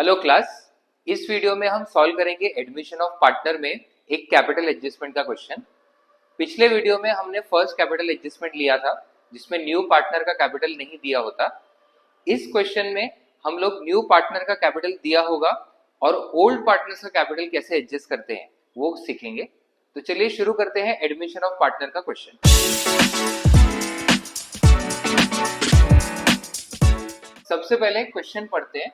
Hello class. इस video में हम सॉल्व करेंगे एडमिशन ऑफ पार्टनर में एक कैपिटल एडजस्टमेंट का क्वेश्चन। पिछले वीडियो में हमने फर्स्ट कैपिटल एडजस्टमेंट लिया था जिसमें न्यू पार्टनर का कैपिटल नहीं दिया होता। इस क्वेश्चन में हम लोग न्यू पार्टनर का कैपिटल दिया होगा और ओल्ड पार्टनर का कैपिटल कैसे एडजस्ट करते हैं वो सीखेंगे। तो चलिए शुरू करते हैं एडमिशन ऑफ पार्टनर का क्वेश्चन। सबसे पहले क्वेश्चन पढ़ते हैं।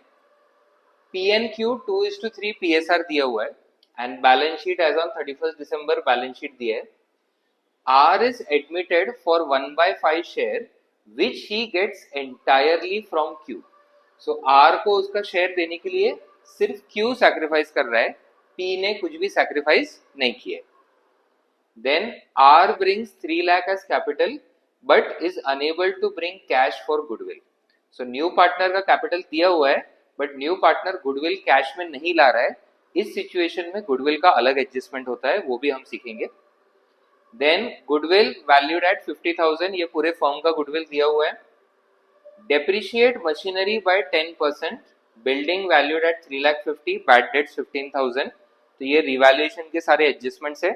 PNQ 2:3 PSR दिया हुआ है and balance sheet as on 31 December balance sheet दिया है। R is admitted for 1/5 share which he gets entirely from Q. So R को उसका शेयर देने के लिए सिर्फ Q सैक्रिफाइस कर रहा है, P ने कुछ भी सैक्रिफाइस नहीं किया। Then R brings 3 lakh as capital but is unable to bring cash for goodwill. So new partner का कैपिटल दिया हुआ है but new partner goodwill cash में नहीं ला रहा है। इस सिचुएशन में गुडविल का अलग एडजस्टमेंट होता है, वो भी हम सीखेंगे। देन गुडविल वैल्यूड एट 50,000, ये पूरे फर्म का गुडविल दिया हुआ है। Depreciate machinery by 10%, building valued at 3,50,000, bad debts 15,000। तो ये रिवैल्यूएशन के सारे एडजस्टमेंट्स है।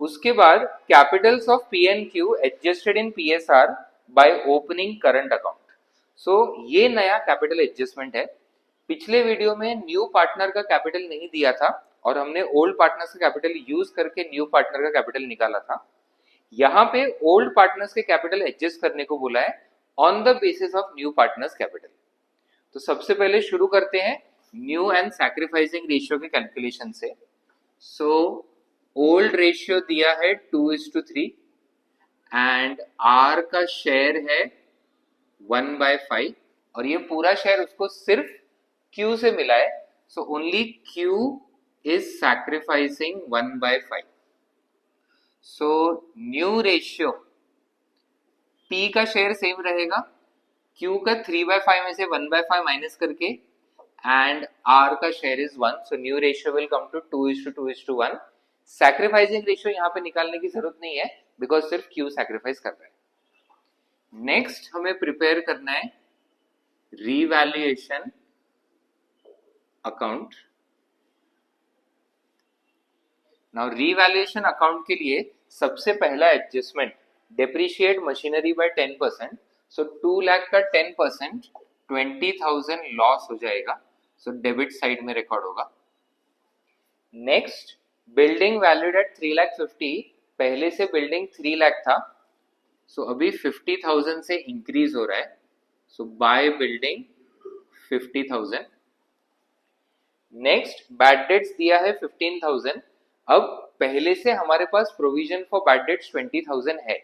उसके बाद capitals of PNQ adjusted in PSR by opening current account. So ये नया कैपिटल एडजस्टमेंट है। पिछले वीडियो में न्यू पार्टनर का कैपिटल नहीं दिया था और हमने ओल्ड पार्टनर्स का कैपिटल यूज करके न्यू पार्टनर का कैपिटल निकाला था। यहाँ पे ओल्ड पार्टनर्स के कैपिटल एडजस्ट करने को बोला है on the basis of new partners capital. तो सबसे पहले शुरू करते हैं न्यू एंड सैक्रिफाइसिंग रेशियो के कैलकुलेशन से। सो ओल्ड रेशियो दिया है 2:3 एंड आर का शेयर है 1/5 और ये पूरा शेयर उसको सिर्फ Q से मिला है। So only Q is sacrificing 1/5। So new ratio P का शेयर सेम रहेगा, Q का 3/5 में से 1/5 माइनस करके एंड R का share is 1। So new ratio will come to 2:2:1। Sacrificing ratio यहाँ पे निकालने की जरूरत नहीं है बिकॉज सिर्फ Q सैक्रिफाइस कर रहा है। नेक्स्ट हमें प्रिपेयर करना है revaluation account. Now revaluation account के लिए सबसे पहला एडजस्टमेंट डेप्रिशिएट मशीनरी बाय 10%। सो 2 लाख का 10% 20,000 लॉस हो जाएगा। सो डेबिट साइड में रिकॉर्ड होगा। नेक्स्ट बिल्डिंग वैल्यूड एट 3,50,000, पहले से बिल्डिंग 3 लाख था, सो अभी 50,000 से इंक्रीज हो रहा है। So by building 50,000। Next bad debts दिया है 15,000। अब पहले से हमारे पास प्रोविजन फॉर बैड डेट्स 20,000 है,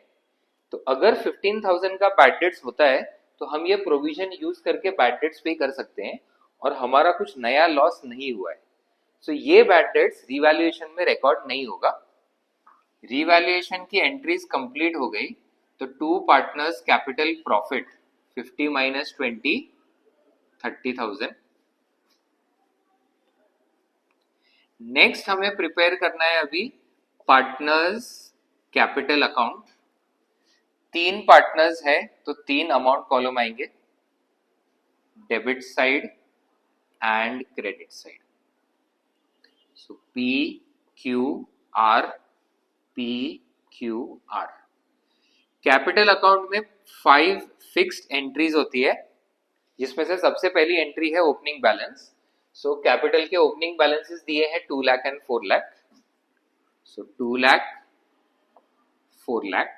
तो अगर 15,000 का बैड डेट्स होता है तो हम ये प्रोविजन यूज करके बैड डेट्स पे कर सकते हैं और हमारा कुछ नया लॉस नहीं हुआ है। सो ये बैड डेट्स रिवैल्यूएशन में रिकॉर्ड नहीं होगा। रिवैल्यूएशन की एंट्रीज कंप्लीट हो गई तो to partners capital profit 50 minus 20 30,000। Next हमें प्रिपेयर करना है अभी पार्टनर्स कैपिटल अकाउंट। 3 पार्टनर्स है तो 3 अमाउंट कॉलम आएंगे, debit side and credit side. So PQR PQR। Capital account में 5 फिक्स्ड एंट्रीज होती है जिसमें से सबसे पहली एंट्री है ओपनिंग बैलेंस। सो कैपिटल के ओपनिंग बैलेंसेस दिए हैं 2 लाख एंड 4 लाख। सो 2 लाख 4 लाख।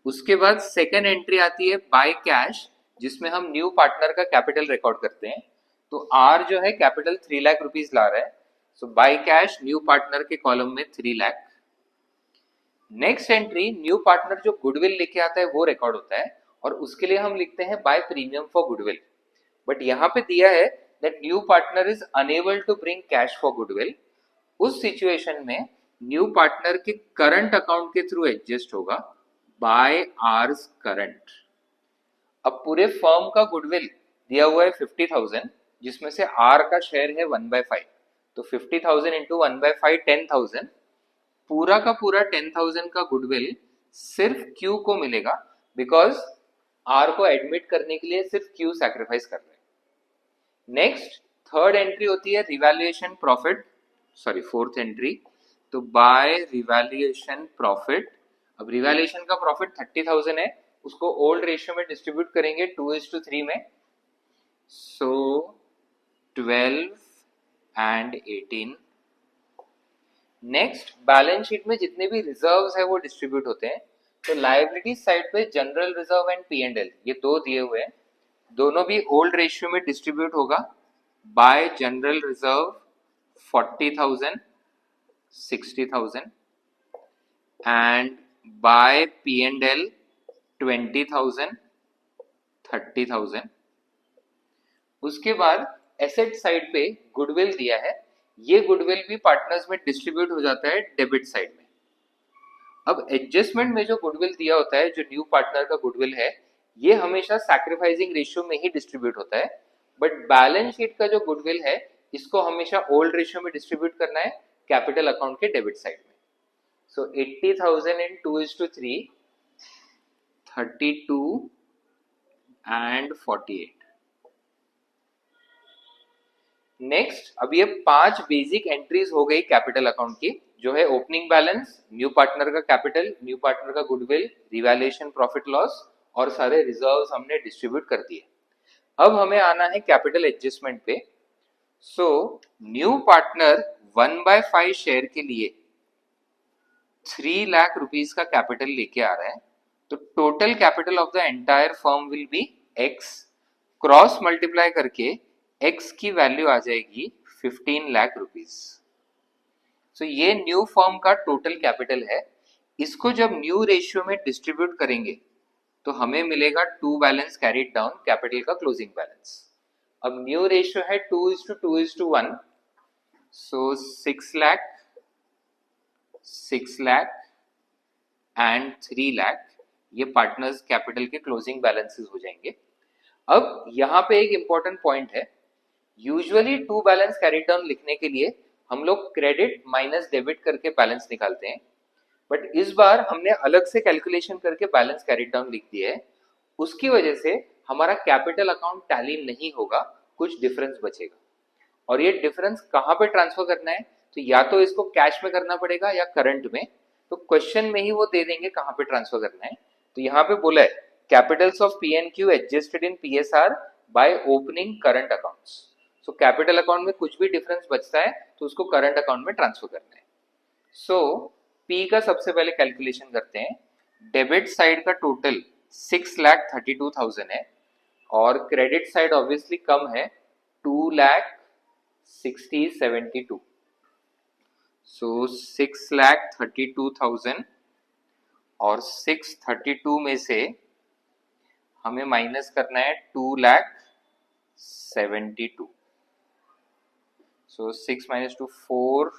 उसके बाद सेकेंड एंट्री आती है बाय कैश जिसमें हम न्यू पार्टनर का कैपिटल रिकॉर्ड करते हैं। तो R जो है कैपिटल 3 लाख रुपीज ला रहा है। So by cash new partner के कॉलम में 3 lakh. Next entry new partner जो गुडविल लेके आता है वो रिकॉर्ड होता है और उसके लिए हम लिखते हैं by premium for goodwill. But यहाँ पे दिया है that new partner is unable to bring cash for goodwill. उस सिचुएशन में न्यू पार्टनर के करंट अकाउंट के थ्रू एडजस्ट होगा बाय आर्स करंट। अब पूरे फर्म का गुडविल दिया हुआ है 50,000 जिसमें से R का शेयर है 1/5। तो 50,000 इंटू 1/5 10,000। पूरा का पूरा 10,000 का गुडविल सिर्फ Q को मिलेगा बिकॉज R को एडमिट करने के लिए सिर्फ Q सैक्रिफाइस कर रहे हैं। नेक्स्ट थर्ड एंट्री होती है revaluation profit, sorry fourth entry, तो बाय रिवैल्यूएशन प्रॉफिट। अब रिवैल्यूएशन का प्रॉफिट 30,000 है, उसको ओल्ड रेशियो में डिस्ट्रीब्यूट करेंगे 2:3 में, सो 12 एंड 18। नेक्स्ट बैलेंस शीट में जितने भी रिजर्व्स है वो डिस्ट्रीब्यूट होते हैं, तो लायबिलिटी साइड पे जनरल रिजर्व एंड P&L ये दो दिए हुए हैं, दोनों भी ओल्ड रेशियो में डिस्ट्रीब्यूट होगा by general reserve 40,000 60,000 and by P&L 20,000 30,000। उसके बाद एसेट साइड पे गुडविल दिया है, ये गुडविल भी पार्टनर्स में डिस्ट्रीब्यूट हो जाता है डेबिट साइड में। अब एडजस्टमेंट में जो गुडविल दिया होता है, जो न्यू पार्टनर का गुडविल है, ये हमेशा सैक्रिफाइसिंग रेशियो में ही डिस्ट्रीब्यूट होता है, बट बैलेंस शीट का जो गुडविल है इसको हमेशा ओल्ड रेशियो में डिस्ट्रीब्यूट करना है कैपिटल अकाउंट के डेबिट साइड में। सो 80,000 इन 2:3, 32 एंड 48। नेक्स्ट अब ये 5 बेसिक एंट्रीज हो गई कैपिटल अकाउंट की, जो है ओपनिंग बैलेंस, न्यू पार्टनर का कैपिटल, न्यू पार्टनर का गुडविल, रिवैल्यूएशन प्रॉफिट लॉस और सारे रिजर्व्स हमने डिस्ट्रीब्यूट कर दिए। अब हमें आना है कैपिटल एडजस्टमेंट पे। सो न्यू पार्टनर 1/5 शेयर के लिए 3 लाख रुपीस का कैपिटल लेके आ रहा है, तो total capital of the entire firm will be x, cross multiply करके x की वैल्यू आ जाएगी 15 लाख रुपीस। सो ये न्यू फर्म का टोटल कैपिटल है, इसको जब न्यू रेशियो में डिस्ट्रीब्यूट करेंगे तो हमें मिलेगा 2 बैलेंस कैरीड डाउन कैपिटल का क्लोजिंग बैलेंस। अब न्यू रेशियो है 2:2:1, सो 6 लाख 6 लाख एंड 3 लाख, ये पार्टनर्स कैपिटल के क्लोजिंग बैलेंसेस हो जाएंगे। अब यहाँ पे एक इंपॉर्टेंट पॉइंट है, यूजुअली 2 बैलेंस कैरी डाउन लिखने के लिए हम लोग क्रेडिट माइनस डेबिट करके बैलेंस निकालते हैं, बट इस बार हमने अलग से कैलकुलेशन करके बैलेंस कैरी डाउन लिख दिया है, उसकी वजह से हमारा कैपिटल अकाउंट टैली नहीं होगा, कुछ डिफरेंस बचेगा। और ये डिफरेंस कहाँ पे ट्रांसफर करना है, तो या तो इसको कैश में करना पड़ेगा या करंट में, तो क्वेश्चन में ही वो दे देंगे कहाँ पे ट्रांसफर करना है। तो यहाँ पे बोला है Capitals of P&Q adjusted in PSR by opening current accounts. So capital account में कुछ भी डिफरेंस बचता है तो उसको करंट अकाउंट में ट्रांसफर करना है। सो P का सबसे पहले कैलकुलेशन करते हैं। डेबिट साइड का टोटल 6,32,000 है और क्रेडिट साइड ऑब्वियसली कम है 2,60,72। सो 6,32,000 और 632 में से हमें माइनस करना है 2,72। सो 6 minus 2 4,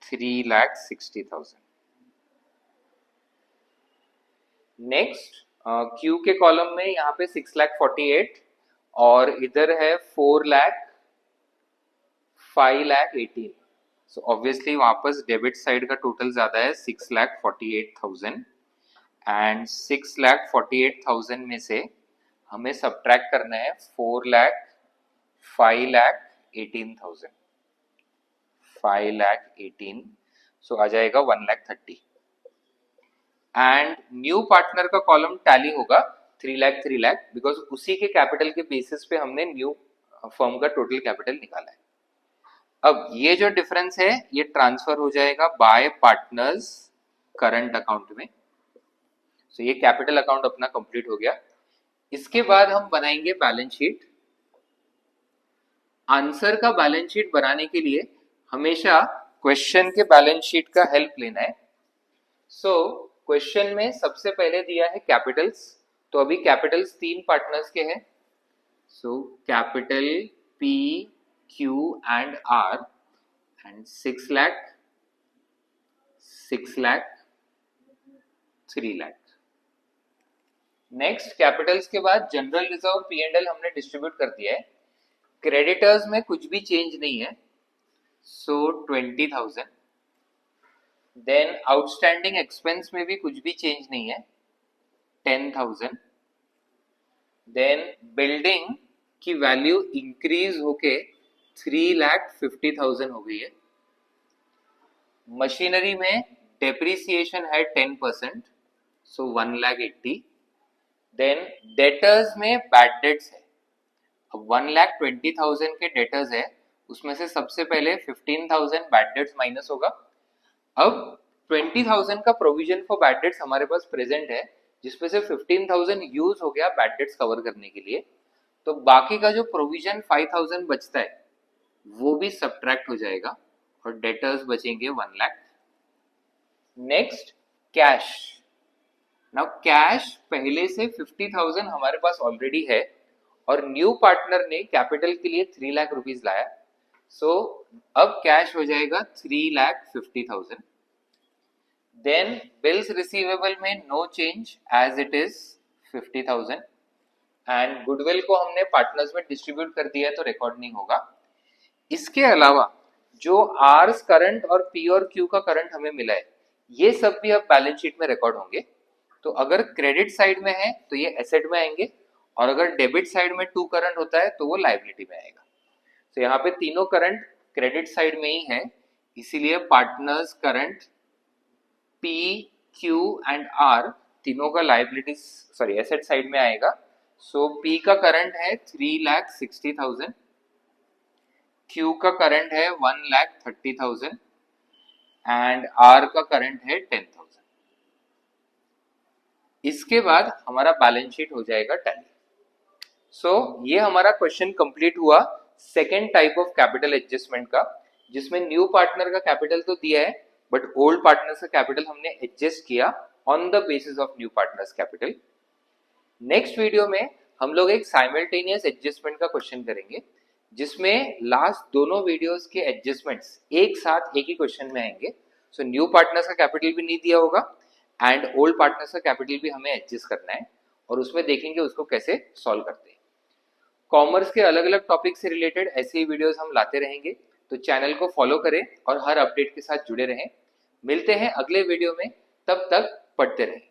3,60,000। नेक्स्ट Q के कॉलम में यहाँ पे 6,48 और इधर है 4 लाख 5,18। सो ऑब्वियसली वापस डेबिट साइड का टोटल ज्यादा है 6,48,000 एंड 6,48,000 में से हमें सब्ट्रैक्ट करना है 5,18,000, 5,18, सो आ जाएगा 1,30,000 एंड न्यू पार्टनर का कॉलम टैली होगा 3,00,000 बिकॉज उसी के कैपिटल के बेसिस पे हमने न्यू फर्म का टोटल कैपिटल निकाला है। अब ये जो डिफरेंस है ये ट्रांसफर हो जाएगा बाय पार्टनर्स करंट अकाउंट में। सो ये कैपिटल अकाउंट अपना कंप्लीट हो गया। इसके बाद हम बनाएंगे बैलेंस शीट। आंसर का बैलेंस शीट बनाने के लिए हमेशा क्वेश्चन के बैलेंस शीट का हेल्प लेना है। सो क्वेश्चन में सबसे पहले दिया है कैपिटल्स, तो अभी कैपिटल्स 3 पार्टनर्स के हैं। So capital P, Q and R and 6 lakh 6 lakh 3 lakh. Next Capitals के बाद जनरल रिजर्व P&L हमने डिस्ट्रीब्यूट कर दिया है। क्रेडिटर्स में कुछ भी चेंज नहीं है, सो 20,000। देन आउटस्टैंडिंग एक्सपेंस में भी कुछ भी चेंज नहीं है, 10,000। देन बिल्डिंग की वैल्यू इंक्रीज होके 3,50,000 हो गई है। मशीनरी में डेप्रिसिएशन है 10%, सो 1,80,000। देन डेटर्स में बैड डेट्स है। अब 1,20,000 के डेटर्स है, उसमें से सबसे पहले 15,000 बैड डेट्स माइनस होगा। अब 20,000 का प्रोविजन फॉर बैड डेट्स हमारे पास प्रेजेंट है, जिसमें से 15,000 यूज हो गया बैड डेट्स कवर करने के लिए। तो बाकी का जो प्रोविजन 5,000 बचता है वो भी सब्ट्रैक्ट हो जाएगा और डेटर्स बचेंगे 1 lakh. Next cash. Now cash पहले से 50,000 हमारे पास ऑलरेडी है और न्यू पार्टनर ने कैपिटल के लिए 3 लाख रुपीज लाया, सो अब कैश हो जाएगा 3,50,000। देन बिल्स रिसीवेबल में no change as it is 50,000 and goodwill को हमने पार्टनर्स में डिस्ट्रीब्यूट कर दिया है तो रिकॉर्ड नहीं होगा। इसके अलावा जो आर्स करंट और पी और क्यू का करंट हमें मिला है ये सब भी अब बैलेंस शीट में रिकॉर्ड होंगे। तो अगर क्रेडिट साइड में है तो ये एसेट में आएंगे और अगर डेबिट साइड में टू करंट होता है तो वो लायबिलिटी में आएगा। तो यहाँ पे तीनों करंट क्रेडिट साइड में ही है, इसीलिए partners current P Q and R तीनों का लायबिलिटी सॉरी एसेट साइड में आएगा। सो पी का करंट है 3,60,000, क्यू का करंट है 1,30,000 एंड आर का करंट है 10,000। इसके बाद हमारा बैलेंस शीट हो जाएगा टैली। सो ये हमारा क्वेश्चन कंप्लीट हुआ second type of capital adjustment का, जिसमें न्यू पार्टनर का कैपिटल तो दिया है बट ओल्ड पार्टनर का कैपिटल हमने एडजस्ट किया on the basis of new partners capital. Next video में हम लोग एक साइमल्टेनियस एडजस्टमेंट का क्वेश्चन करेंगे, जिसमें लास्ट दोनों वीडियोस के एडजस्टमेंट्स एक साथ एक ही क्वेश्चन में आएंगे। सो न्यू पार्टनर्स का कैपिटल भी नहीं दिया होगा एंड ओल्ड पार्टनर्स का कैपिटल भी हमें एडजस्ट करना है और उसमें देखेंगे उसको कैसे सॉल्व करते हैं। कॉमर्स के अलग अलग टॉपिक से रिलेटेड ऐसे ही वीडियोस हम लाते रहेंगे, तो चैनल को फॉलो करें और हर अपडेट के साथ जुड़े रहें। मिलते हैं अगले वीडियो में, तब तक पढ़ते रहें।